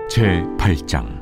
제8장.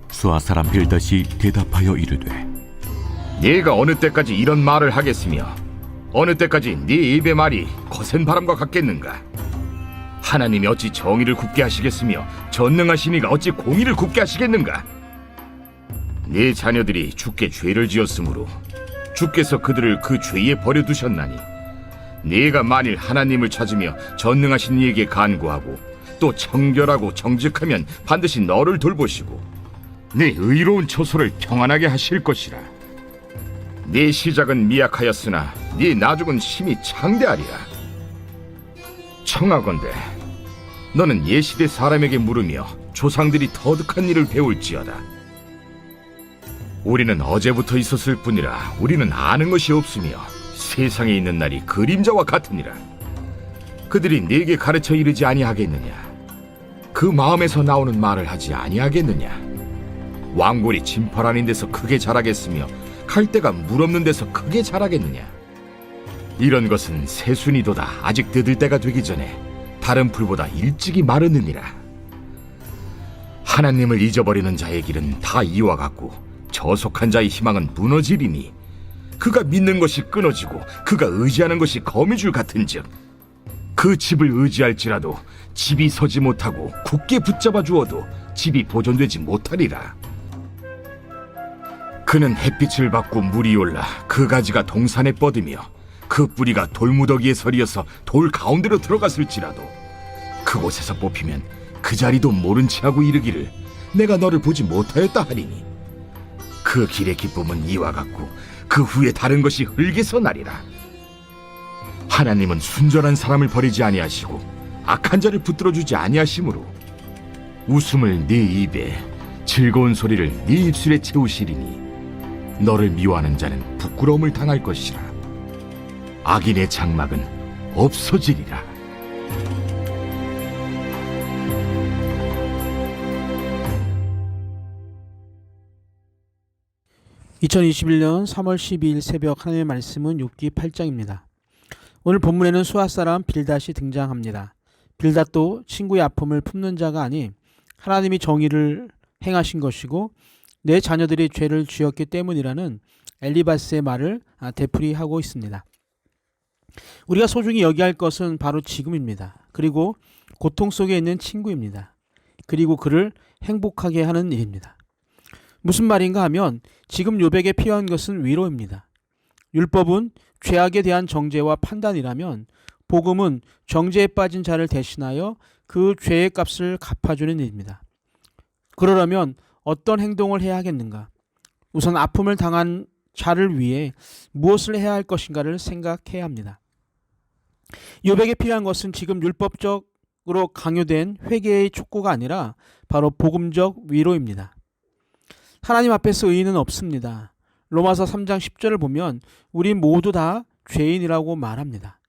수아 사람 빌닷이 대답하여 이르되, 네가 어느 때까지 이런 말을 하겠으며 어느 때까지 네 입의 말이 거센 바람과 같겠는가? 하나님이 어찌 정의를 굽게 하시겠으며 전능하신 이가 어찌 공의를 굽게 하시겠는가? 네 자녀들이 주께 죄를 지었으므로 주께서 그들을 그 죄에 버려두셨나니, 네가 만일 하나님을 찾으며 전능하신 이에게 간구하고 또 청결하고 정직하면 반드시 너를 돌보시고 네 의로운 처소를 평안하게 하실 것이라. 네 시작은 미약하였으나 네 나중은 심히 창대하리라. 청하건대 너는 예시대 사람에게 물으며 조상들이 터득한 일을 배울지어다. 우리는 어제부터 있었을 뿐이라 우리는 아는 것이 없으며 세상에 있는 날이 그림자와 같으니라. 그들이 네게 가르쳐 이르지 아니하겠느냐? 그 마음에서 나오는 말을 하지 아니하겠느냐? 왕골이 진펄 아닌 데서 크게 자라겠으며 갈대가 물 없는 데서 크게 자라겠느냐? 이런 것은 새순이도다 아직 뜯을 때가 되기 전에 다른 풀보다 일찍이 마르느니라. 하나님을 잊어버리는 자의 길은 다 이와 같고 저속한 자의 희망은 무너지리니, 그가 믿는 것이 끊어지고 그가 의지하는 것이 거미줄 같은즉 그 집을 의지할지라도 집이 서지 못하고 굳게 붙잡아 주어도 집이 보존되지 못하리라. 그는 햇빛을 받고 물이 올라 그 가지가 동산에 뻗으며 그 뿌리가 돌무더기에 서리어서 돌 가운데로 들어갔을지라도 그곳에서 뽑히면 그 자리도 모른 체하고 이르기를 내가 너를 보지 못하였다 하리니, 그 길의 기쁨은 이와 같고 그 후에 다른 것이 흙에서 나리라. 하나님은 순전한 사람을 버리지 아니하시고 악한 자를 붙들어주지 아니하시므로 웃음을 네 입에 즐거운 소리를 네 입술에 채우시리니, 너를 미워하는 자는 부끄러움을 당할 것이라. 악인의 장막은 없어지리라. (2021년 3월 12일) 새벽 하나님의 말씀은 욥기 8장입니다. 오늘 본문에는 수아 사람 빌닷이 등장합니다. 빌닷도 친구의 아픔을 품는 자가 아닌 하나님이 정의를 행하신 것이고 내 자녀들이 죄를 지었기 때문이라는 엘리바스의 말을 되풀이하고 있습니다. 우리가 소중히 여기야 할 것은 바로 지금입니다. 그리고 고통 속에 있는 친구입니다. 그리고 그를 행복하게 하는 일입니다. 무슨 말인가 하면 지금 욥에게 필요한 것은 위로입니다. 율법은 죄악에 대한 정죄와 판단이라면 복음은 정죄에 빠진 자를 대신하여 그 죄의 값을 갚아주는 일입니다. 그러려면 어떤 행동을 해야 하겠는가? 우선 아픔을 당한 자를 위해 무엇을 해야 할 것인가를 생각해야 합니다. 욥에게 필요한 것은 지금 율법적으로 강요된 회개의 촉구가 아니라 바로 복음적 위로입니다. 하나님 앞에서 의인은 없습니다. 로마서 3장 10절을 보면 우리 모두 다 죄인이라고 말합니다.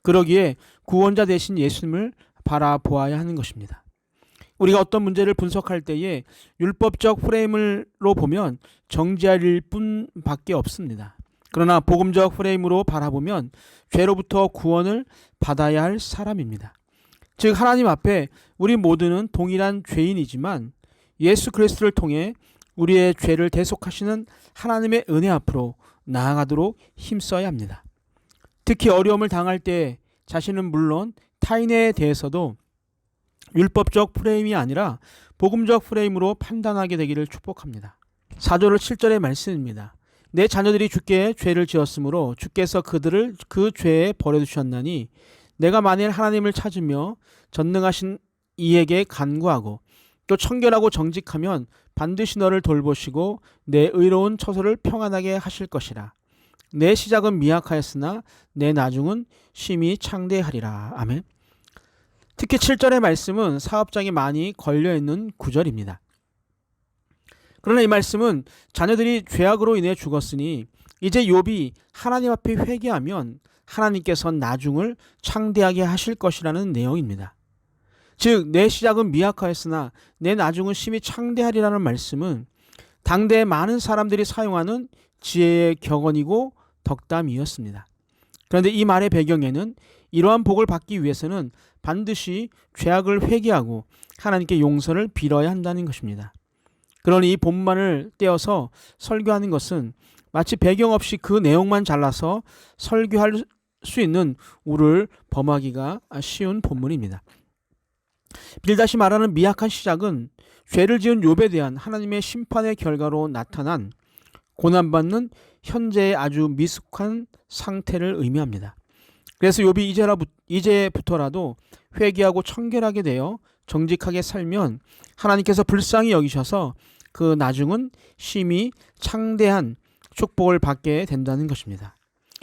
그러기에 구원자 되신 예수님을 바라보아야 하는 것입니다. 우리가 어떤 문제를 분석할 때에 율법적 프레임으로 보면 정죄할 일뿐밖에 없습니다. 그러나 복음적 프레임으로 바라보면 죄로부터 구원을 받아야 할 사람입니다. 즉 하나님 앞에 우리 모두는 동일한 죄인이지만 예수 그리스도를 통해 우리의 죄를 대속하시는 하나님의 은혜 앞으로 나아가도록 힘써야 합니다. 특히 어려움을 당할 때 자신은 물론 타인에 대해서도 율법적 프레임이 아니라 복음적 프레임으로 판단하게 되기를 축복합니다. 4절 7절의 말씀입니다. 내 자녀들이 주께 죄를 지었으므로 주께서 그들을 그 죄에 버려두셨나니, 내가 만일 하나님을 찾으며 전능하신 이에게 간구하고 또 청결하고 정직하면 반드시 너를 돌보시고 내 의로운 처소를 평안하게 하실 것이라. 내 시작은 미약하였으나 내 나중은 심히 창대하리라. 아멘. 특히 7절의 말씀은 사업장에 많이 걸려있는 구절입니다. 그러나 이 말씀은 자녀들이 죄악으로 인해 죽었으니 이제 욥이 하나님 앞에 회개하면 하나님께서 나중을 창대하게 하실 것이라는 내용입니다. 즉 내 시작은 미약하였으나 내 나중은 심히 창대하리라는 말씀은 당대의 많은 사람들이 사용하는 지혜의 격언이고 덕담이었습니다. 그런데 이 말의 배경에는 이러한 복을 받기 위해서는 반드시 죄악을 회개하고 하나님께 용서를 빌어야 한다는 것입니다. 그러니 이 본문을 떼어서 설교하는 것은 마치 배경 없이 그 내용만 잘라서 설교할 수 있는 우를 범하기가 쉬운 본문입니다. 빌닷이 말하는 미약한 시작은 죄를 지은 욥에 대한 하나님의 심판의 결과로 나타난 고난받는 현재의 아주 미숙한 상태를 의미합니다. 그래서 욥이 이제부터라도 회개하고 청결하게 되어 정직하게 살면 하나님께서 불쌍히 여기셔서 그 나중은 심히 창대한 축복을 받게 된다는 것입니다.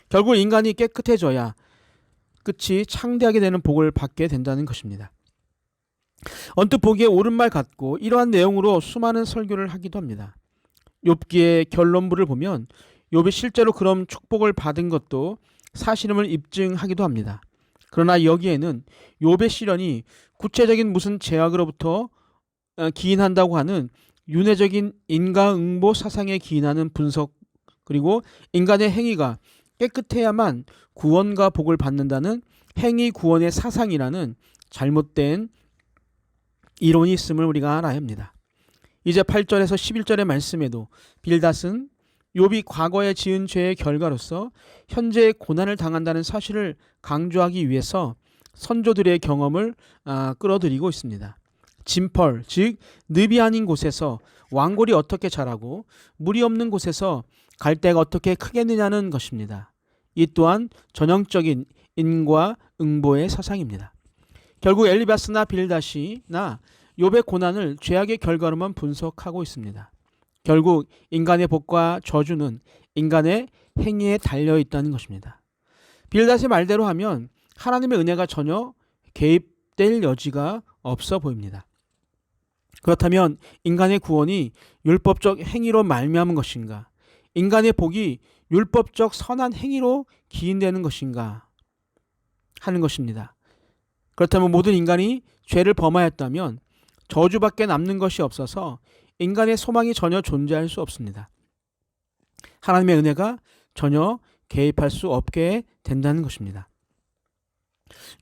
결국 인간이 깨끗해져야 끝이 창대하게 되는 복을 받게 된다는 것입니다. 언뜻 보기에 옳은 말 같고 이러한 내용으로 수많은 설교를 하기도 합니다. 욥기의 결론부를 보면 욥이 실제로 그런 축복을 받은 것도 사실임을 입증하기도 합니다. 그러나 여기에는 욥의 시련이 구체적인 무슨 제약으로부터 기인한다고 하는 윤회적인 인과응보 사상에 기인하는 분석, 그리고 인간의 행위가 깨끗해야만 구원과 복을 받는다는 행위 구원의 사상이라는 잘못된 이론이 있음을 우리가 알아야 합니다. 이제 8절에서 11절의 말씀에도 빌닷은 욥이 과거에 지은 죄의 결과로서 현재의 고난을 당한다는 사실을 강조하기 위해서 선조들의 경험을 끌어들이고 있습니다. 진펄, 즉 늪이 아닌 곳에서 왕골이 어떻게 자라고 물이 없는 곳에서 갈대가 어떻게 크겠느냐는 것입니다. 이 또한 전형적인 인과 응보의 사상입니다. 결국 엘리바스나 빌닷이나 욥의 고난을 죄악의 결과로만 분석하고 있습니다. 결국 인간의 복과 저주는 인간의 행위에 달려 있다는 것입니다. 빌닷의 말대로 하면 하나님의 은혜가 전혀 개입될 여지가 없어 보입니다. 그렇다면 인간의 구원이 율법적 행위로 말미암은 것인가? 인간의 복이 율법적 선한 행위로 기인되는 것인가? 하는 것입니다. 그렇다면 모든 인간이 죄를 범하였다면 저주밖에 남는 것이 없어서 인간의 소망이 전혀 존재할 수 없습니다. 하나님의 은혜가 전혀 개입할 수 없게 된다는 것입니다.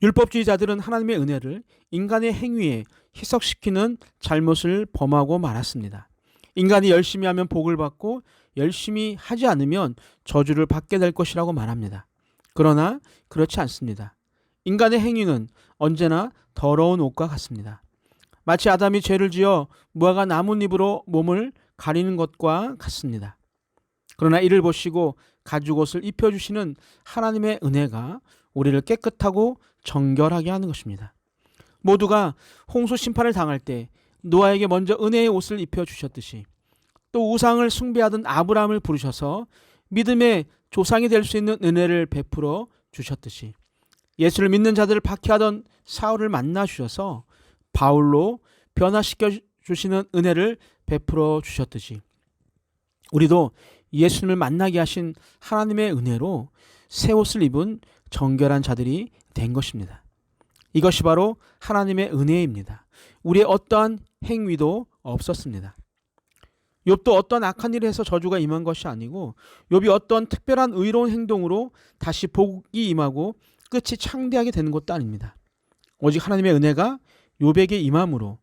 율법주의자들은 하나님의 은혜를 인간의 행위에 희석시키는 잘못을 범하고 말았습니다. 인간이 열심히 하면 복을 받고 열심히 하지 않으면 저주를 받게 될 것이라고 말합니다. 그러나 그렇지 않습니다. 인간의 행위는 언제나 더러운 옷과 같습니다. 마치 아담이 죄를 지어 무화과 나뭇잎으로 몸을 가리는 것과 같습니다. 그러나 이를 보시고 가죽옷을 입혀주시는 하나님의 은혜가 우리를 깨끗하고 정결하게 하는 것입니다. 모두가 홍수 심판을 당할 때 노아에게 먼저 은혜의 옷을 입혀주셨듯이 또 우상을 숭배하던 아브라함을 부르셔서 믿음의 조상이 될 수 있는 은혜를 베풀어 주셨듯이 예수를 믿는 자들을 박해하던 사울을 만나 주셔서 바울로 변화시켜 주시는 은혜를 베풀어 주셨듯이 우리도 예수님을 만나게 하신 하나님의 은혜로 새 옷을 입은 정결한 자들이 된 것입니다. 이것이 바로 하나님의 은혜입니다. 우리의 어떠한 행위도 없었습니다. 욥도 어떤 악한 일을 해서 저주가 임한 것이 아니고 욥이 어떤 특별한 의로운 행동으로 다시 복이 임하고 끝이 창대하게 되는 것도 아닙니다. 오직 하나님의 은혜가 욥에게 임함으로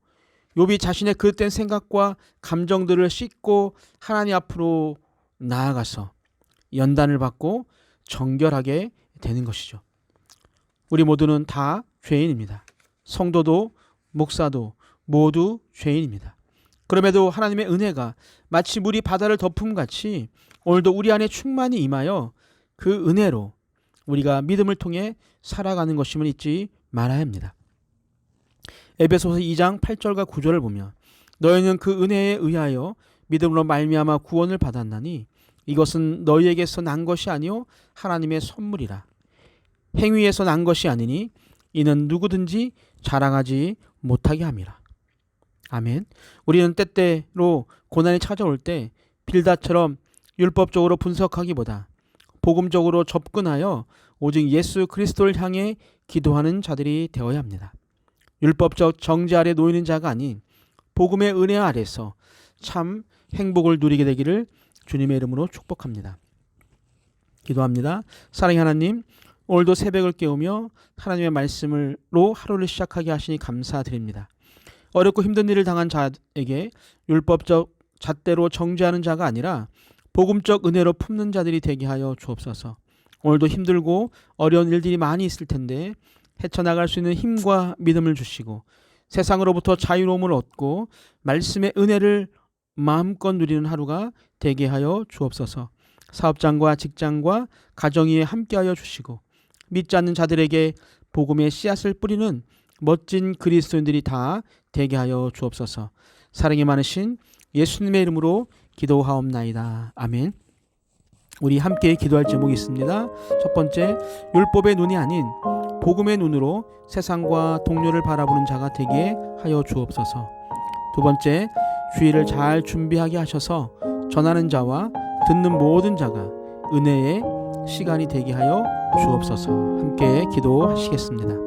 욥이 자신의 그릇된 생각과 감정들을 씻고 하나님 앞으로 나아가서 연단을 받고 정결하게 되는 것이죠. 우리 모두는 다 죄인입니다. 성도도 목사도 모두 죄인입니다. 그럼에도 하나님의 은혜가 마치 물이 바다를 덮음같이 오늘도 우리 안에 충만히 임하여 그 은혜로 우리가 믿음을 통해 살아가는 것임을 잊지 말아야 합니다. 에베소서 2장 8절과 9절을 보면 너희는 그 은혜에 의하여 믿음으로 말미암아 구원을 받았나니 이것은 너희에게서 난 것이 아니요 하나님의 선물이라. 행위에서 난 것이 아니니 이는 누구든지 자랑하지 못하게 함이라. 아멘. 우리는 때때로 고난이 찾아올 때 빌닷처럼 율법적으로 분석하기보다 복음적으로 접근하여 오직 예수 그리스도를 향해 기도하는 자들이 되어야 합니다. 율법적 정죄 아래 놓이는 자가 아닌 복음의 은혜 아래서 참 행복을 누리게 되기를 주님의 이름으로 축복합니다. 기도합니다. 사랑의 하나님, 오늘도 새벽을 깨우며 하나님의 말씀으로 하루를 시작하게 하시니 감사드립니다. 어렵고 힘든 일을 당한 자에게 율법적 잣대로 정죄하는 자가 아니라 복음적 은혜로 품는 자들이 되게 하여 주옵소서. 오늘도 힘들고 어려운 일들이 많이 있을 텐데 헤쳐나갈 수 있는 힘과 믿음을 주시고 세상으로부터 자유로움을 얻고 말씀의 은혜를 마음껏 누리는 하루가 되게 하여 주옵소서. 사업장과 직장과 가정 위에 함께하여 주시고 믿지 않는 자들에게 복음의 씨앗을 뿌리는 멋진 그리스도인들이 다 되게 하여 주옵소서. 사랑이 많으신 예수님의 이름으로 기도하옵나이다. 아멘. 우리 함께 기도할 제목이 있습니다. 첫 번째, 율법의 눈이 아닌 복음의 눈으로 세상과 동료를 바라보는 자가 되게 하여 주옵소서. 두 번째, 주의를 잘 준비하게 하셔서 전하는 자와 듣는 모든 자가 은혜의 시간이 되게 하여 주옵소서. 함께 기도하시겠습니다.